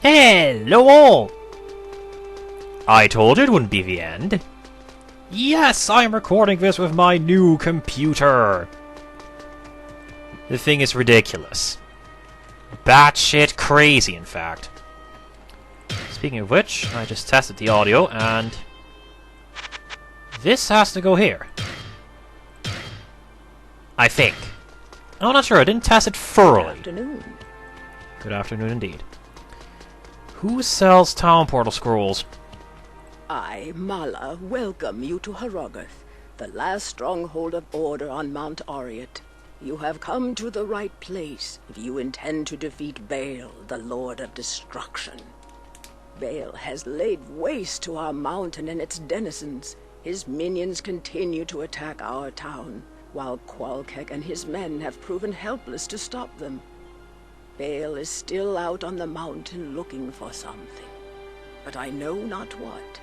Hello all! I told you it wouldn't be the end. Yes, I am recording this with my new computer. The thing is ridiculous. Batshit crazy, in fact. Speaking of which, I just tested the audio, and this has to go here. I think. I'm not sure, I didn't test it thoroughly. Good afternoon. Good afternoon indeed. Who sells town portal scrolls? I, Mala, welcome you to Harrogath, the last stronghold of order on Mount Oriat. You have come to the right place if you intend to defeat Baal, the Lord of Destruction. Baal has laid waste to our mountain and its denizens. His minions continue to attack our town, while Qualkek and his men have proven helpless to stop them. Baal is still out on the mountain looking for something, but I know not what.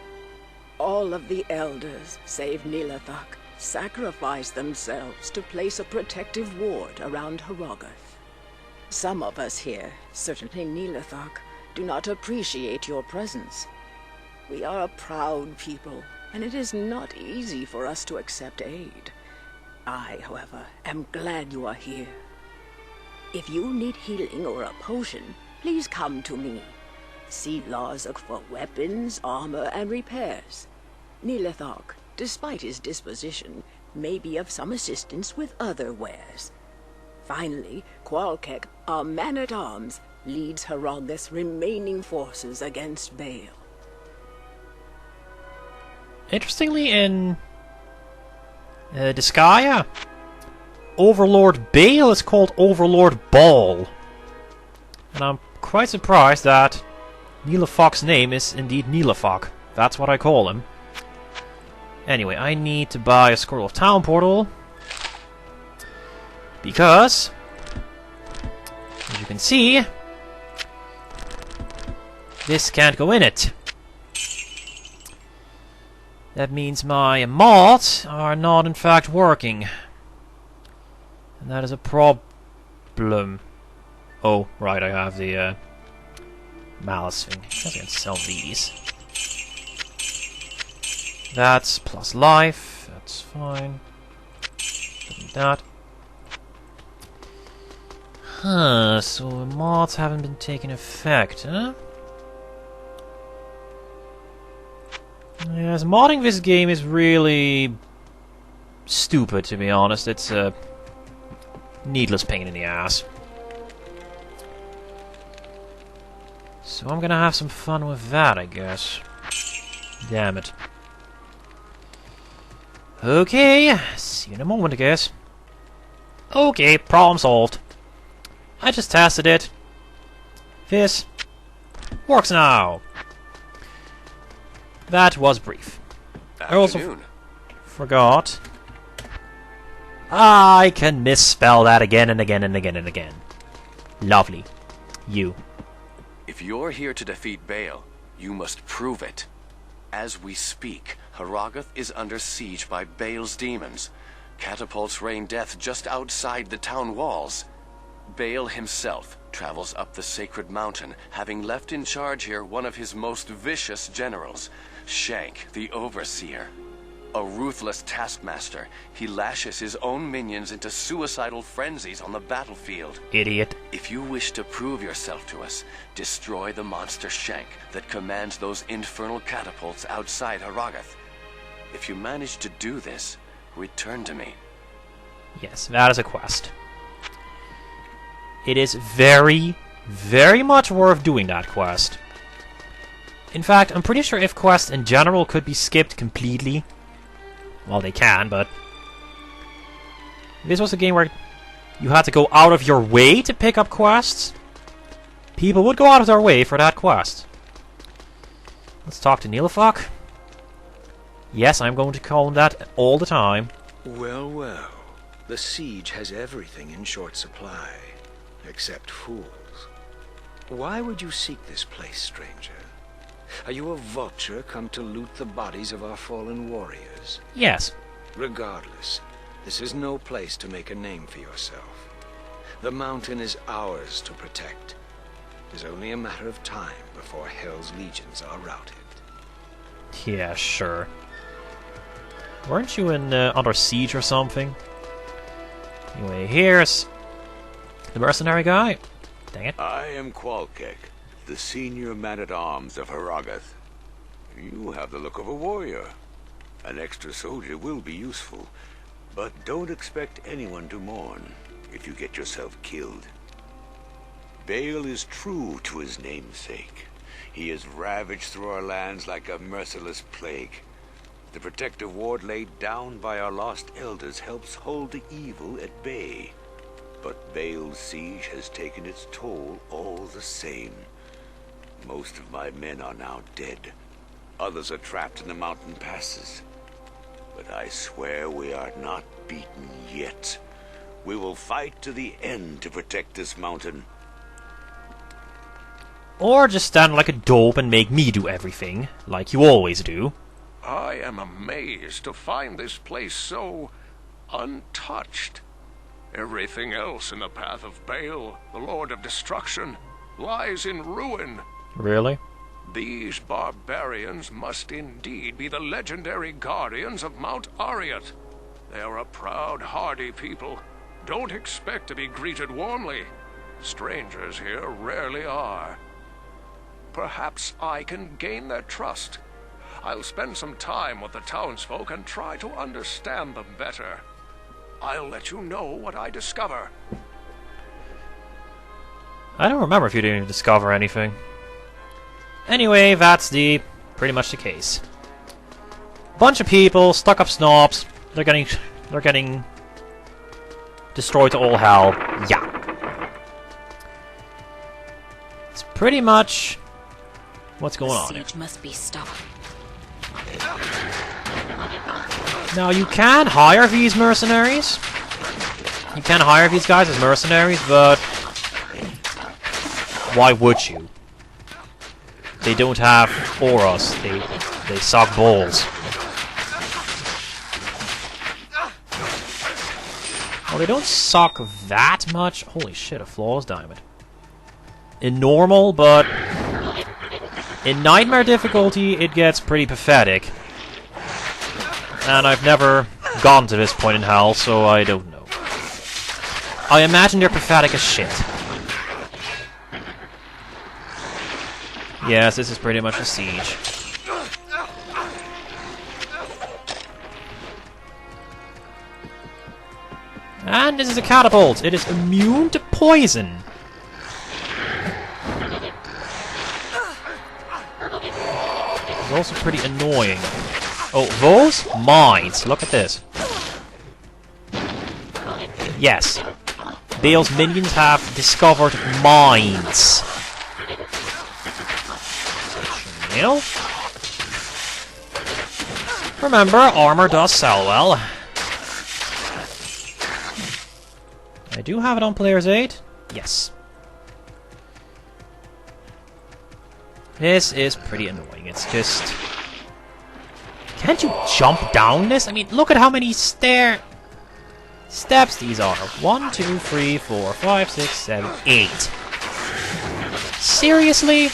All of the elders, save Nilathak, sacrificed themselves to place a protective ward around Harrogath. Some of us here, certainly Nilathak, do not appreciate your presence. We are a proud people, and it is not easy for us to accept aid. I, however, am glad you are here. If you need healing or a potion, please come to me. See Lorzuk for weapons, armor, and repairs. Nilathak, despite his disposition, may be of some assistance with other wares. Finally, Qualkek, our man-at-arms, leads Harrogath's remaining forces against Baal. Interestingly, in Disgaea, Overlord Baal is called Overlord Baal. And I'm quite surprised that Nilathak's name is indeed Nilathak. That's what I call him. Anyway, I need to buy a scroll of town portal. Because, as you can see, this can't go in it. That means my mods are not in fact working. And that is a problem. Oh, right, I have the malice thing. I guess I can sell these. That's plus life. That's fine. Don't need that. Huh, so the mods haven't been taking effect, huh? Yes, modding this game is really stupid, to be honest. It's a needless pain in the ass. So I'm gonna have some fun with that, I guess. Damn it. Okay, see you in a moment, I guess. Okay, problem solved. I just tested it. This works now. That was brief. I also forgot. I can misspell that again and again and again and again. Lovely. You. If you're here to defeat Baal, you must prove it. As we speak, Harrogath is under siege by Baal's demons. Catapults rain death just outside the town walls. Baal himself travels up the sacred mountain, having left in charge here one of his most vicious generals, Shenk the Overseer. A ruthless taskmaster, he lashes his own minions into suicidal frenzies on the battlefield. Idiot. If you wish to prove yourself to us, destroy the monster Shenk that commands those infernal catapults outside Harrogath. If you manage to do this, return to me. Yes, that is a quest. It is very, very much worth doing that quest. In fact, I'm pretty sure if quests in general could be skipped completely, well, they can, but if this was a game where you had to go out of your way to pick up quests, people would go out of their way for that quest. Let's talk to Nilathak. Yes, I'm going to call him that all the time. Well, well. The siege has everything in short supply, except fools. Why would you seek this place, stranger? Are you a vulture come to loot the bodies of our fallen warriors? Yes. Regardless, this is no place to make a name for yourself. The mountain is ours to protect. It is only a matter of time before Hell's legions are routed. Yeah, sure. Weren't you in under siege or something? Anyway, here's the mercenary guy. Dang it. I am Qualkek, the senior man-at-arms of Harrogath. You have the look of a warrior. An extra soldier will be useful, but don't expect anyone to mourn if you get yourself killed. Bale is true to his namesake. He has ravaged through our lands like a merciless plague. The protective ward laid down by our lost elders helps hold the evil at bay. But Bale's siege has taken its toll all the same. Most of my men are now dead. Others are trapped in the mountain passes. But I swear we are not beaten yet. We will fight to the end to protect this mountain. Or just stand like a dope and make me do everything, like you always do. I am amazed to find this place so untouched. Everything else in the path of Bale, the Lord of Destruction, lies in ruin. Really? These barbarians must indeed be the legendary guardians of Mount Ariat. They are a proud, hardy people. Don't expect to be greeted warmly. Strangers here rarely are. Perhaps I can gain their trust. I'll spend some time with the townsfolk and try to understand them better. I'll let you know what I discover. I don't remember if you didn't discover anything. Anyway, that's pretty much the case. Bunch of people, stuck up snobs. They're getting destroyed to all hell. Yeah. It's pretty much what's going on here. Siege must be stopped. Now, you can hire these mercenaries. You can hire these guys as mercenaries, but why would you? They don't have auras. They suck balls. Well, they don't suck that much. Holy shit, a flawless diamond. In normal, but in nightmare difficulty, it gets pretty pathetic. And I've never gone to this point in hell, so I don't know. I imagine they're pathetic as shit. Yes, this is pretty much a siege. And this is a catapult. It is immune to poison. It's also pretty annoying. Oh, those mines. Look at this. Yes. Bale's minions have discovered mines. You know? Remember, armor does sell well. I do have it on player's aid. Yes. This is pretty annoying. It's just... Can't you jump down this? I mean, look at how many steps these are. 1, 2, 3, 4, 5, 6, 7, 8. Seriously?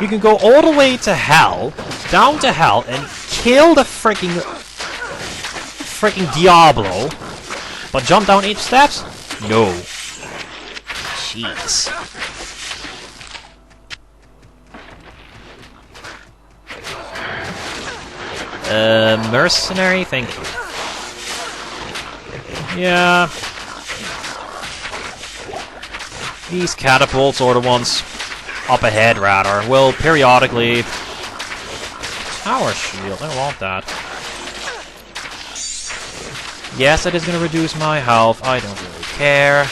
You can go all the way to hell, down to hell, and kill the freaking Diablo, but jump down 8 steps? No. Jeez. Mercenary, thank you. Yeah. These catapults, or the ones up ahead, rather, will periodically... Tower shield, I don't want that. Yes, it is going to reduce my health, I don't really care.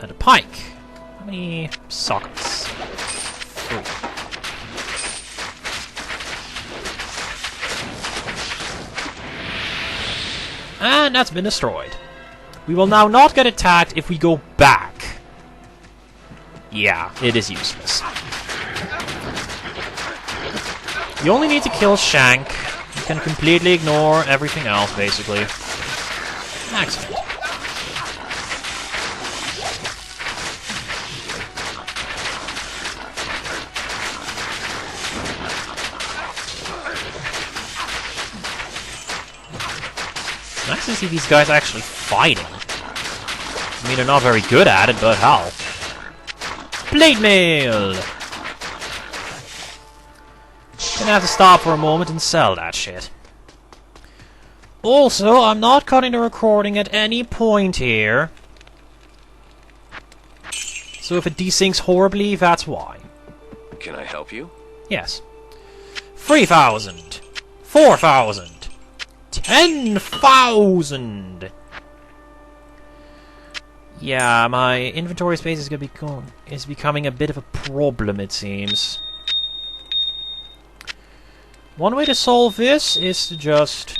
And a pike. How many sockets? 3. And that's been destroyed. We will now not get attacked if we go back. Yeah, it is useless. You only need to kill Shenk. You can completely ignore everything else, basically. Excellent. to see these guys actually fighting. I mean, they're not very good at it, but how? Blade mail! Gonna have to stop for a moment and sell that shit. Also, I'm not cutting the recording at any point here. So if it desyncs horribly, that's why. Can I help you? Yes. 3,000! 4,000! 10,000! Yeah, my inventory space is becoming a bit of a problem, it seems. One way to solve this is to just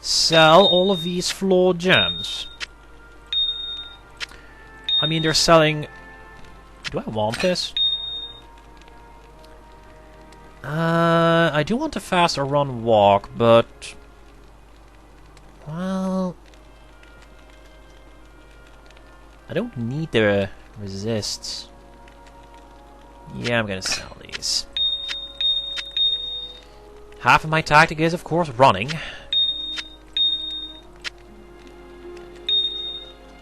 sell all of these flawed gems. I mean, they're selling... Do I want this? I do want a faster run walk, but... Well... I don't need the resists. Yeah, I'm gonna sell these. Half of my tactic is, of course, running.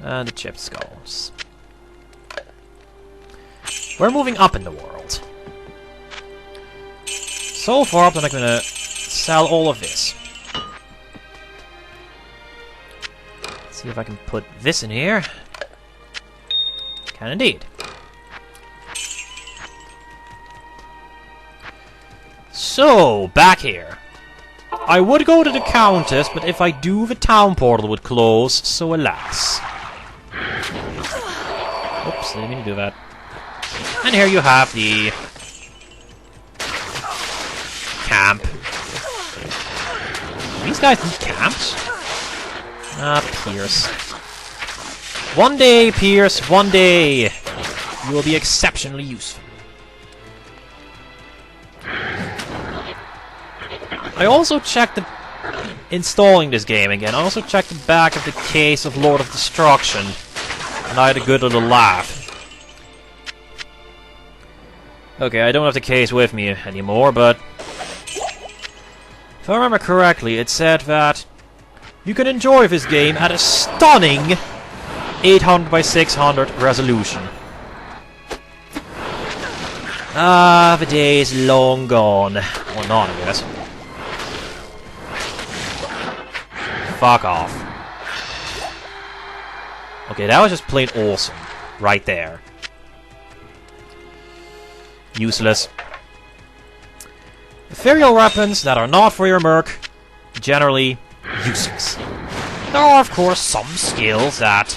And the chipped skulls. We're moving up in the world. So far up that I'm gonna sell all of this. Let's see if I can put this in here. Can indeed. So, back here. I would go to the Countess, but if I do, the town portal would close, so alas. Oops, didn't mean to do that. And here you have the... camp. These guys need camps? Ah, Pierce. One day, Pierce, one day, you will be exceptionally useful. I also checked the... installing this game again, I also checked the back of the case of Lord of Destruction, and I had a good little laugh. Okay, I don't have the case with me anymore, but... if I remember correctly, it said that you can enjoy this game at a stunning 800 by 600 resolution. Ah, the day is long gone. Or not, I guess. Fuck off. Okay, that was just plain awesome. Right there. Useless. Ethereal weapons that are not for your merc, generally useless. There are, of course, some skills that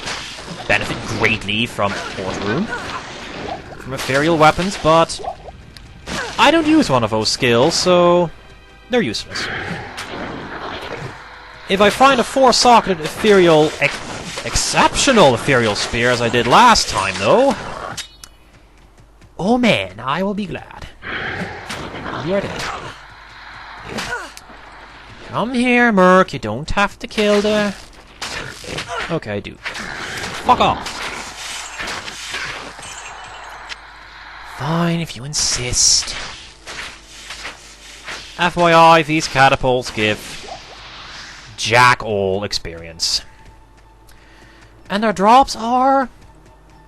benefit greatly from courtroom, from ethereal weapons, but I don't use one of those skills, so they're useless. If I find a 4-socketed ethereal, exceptional ethereal spear, as I did last time, though, oh man, I will be glad. You're dead. Come here, Merc, you don't have to kill the... Okay, I do. Fuck off. Fine, if you insist. FYI, these catapults give jack all experience. And their drops are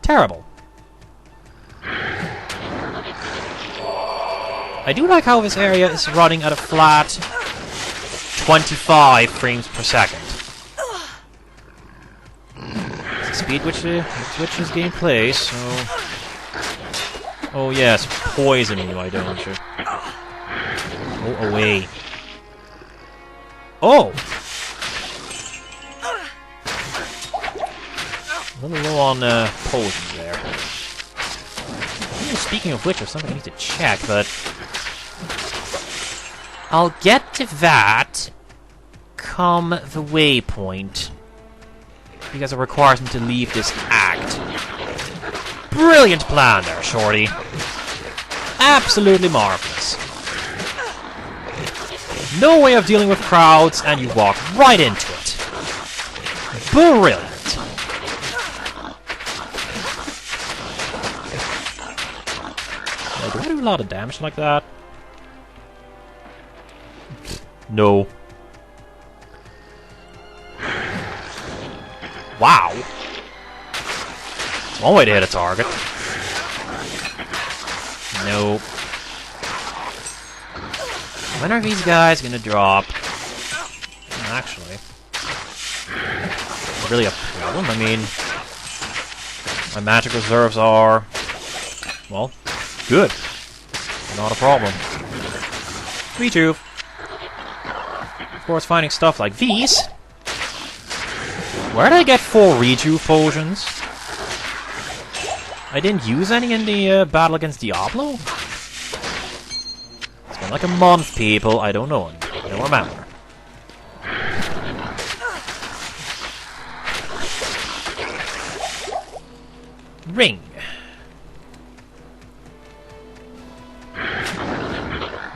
terrible. I do like how this area is running at a flat 25 frames per second. It's the speed which this game plays, so... Oh yes, poison you, why don't you? Go away. Oh! A little low on potions there. Ooh, speaking of which, there's something I need to check, but... I'll get to that come the waypoint. Because it requires me to leave this act. Brilliant plan there, Shorty. Absolutely marvelous. No way of dealing with crowds, and you walk right into it. Brilliant. Do I do a lot of damage like that? No. Wow. It's one way to hit a target. Nope. When are these guys gonna drop? Actually, really a problem? I mean, my magic reserves are, well, good. Not a problem. Rejuve. Of course, finding stuff like these. Where did I get 4 Rejuve potions? I didn't use any in the battle against Diablo? It's been like a month, people. I don't know. I don't remember. Ring.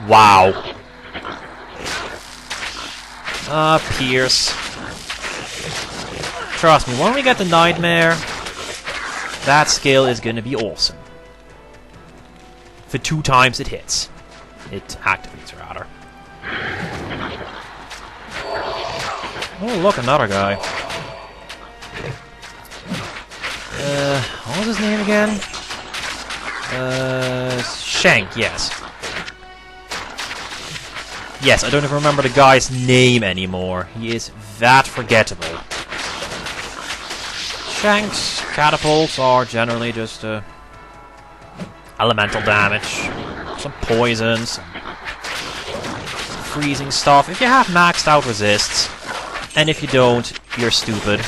Wow. Pierce. Trust me, when we get the Nightmare, that skill is gonna be awesome. For 2 times it hits. It activates, rather. Oh, look, another guy. What was his name again? Shenk, yes. Yes, I don't even remember the guy's name anymore. He is that forgettable. Shenk's catapults are generally just elemental damage, some poison, some freezing stuff. If you have maxed out resists, and if you don't, you're stupid.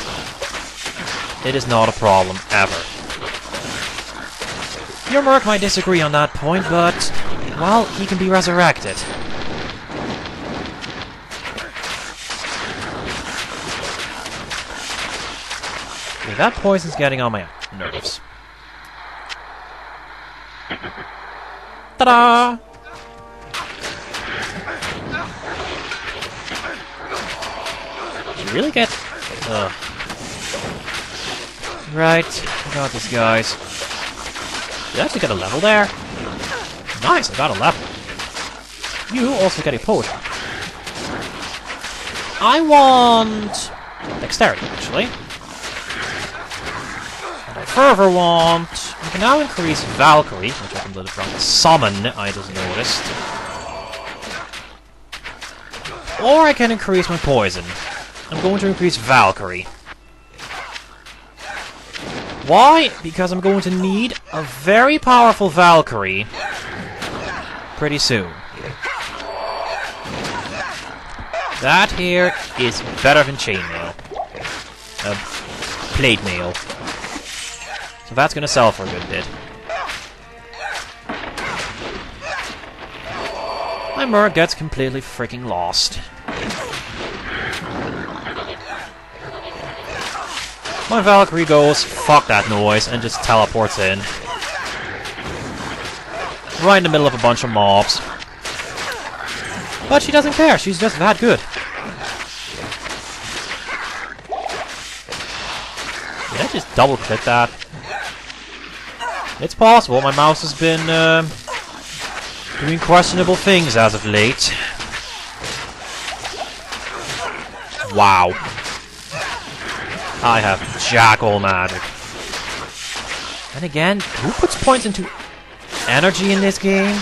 It is not a problem, ever. Your Merc might disagree on that point, but, well, he can be resurrected. Okay, that poison's getting on my nerves. Ta-da! You really get... Right, I got these guys. Did I actually get a level there? Nice, I got a level. You also get a potion. I want... dexterity, actually. And I further want... I can now increase Valkyrie, which I can build from Summon, I just noticed. Or I can increase my poison. I'm going to increase Valkyrie. Why? Because I'm going to need a very powerful Valkyrie pretty soon. That here is better than chainmail. Plate mail. So that's gonna sell for a good bit. My Merc gets completely freaking lost. My Valkyrie goes, fuck that noise, and just teleports in. Right in the middle of a bunch of mobs. But she doesn't care, she's just that good. Did I just double click that? It's possible, my mouse has been doing questionable things as of late. Wow. I have jack all magic. And again, who puts points into energy in this game?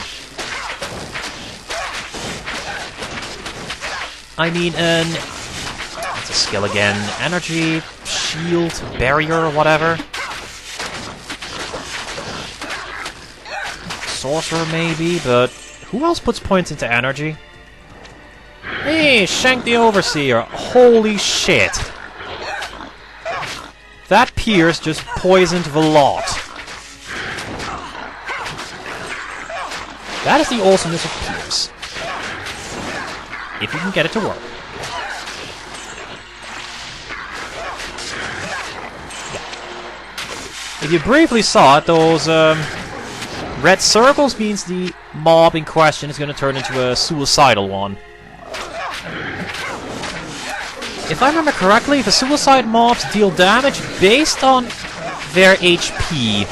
I mean, it's a skill again. Energy, shield, barrier, or whatever. Sorcerer maybe, but who else puts points into energy? Hey, Shenk the Overseer. Holy shit. That Pierce just poisoned the lot. That is the awesomeness of Pierce. If you can get it to work. Yeah. If you briefly saw it, those red circles means the mob in question is going to turn into a suicidal one. If I remember correctly, the suicide mobs deal damage based on their HP.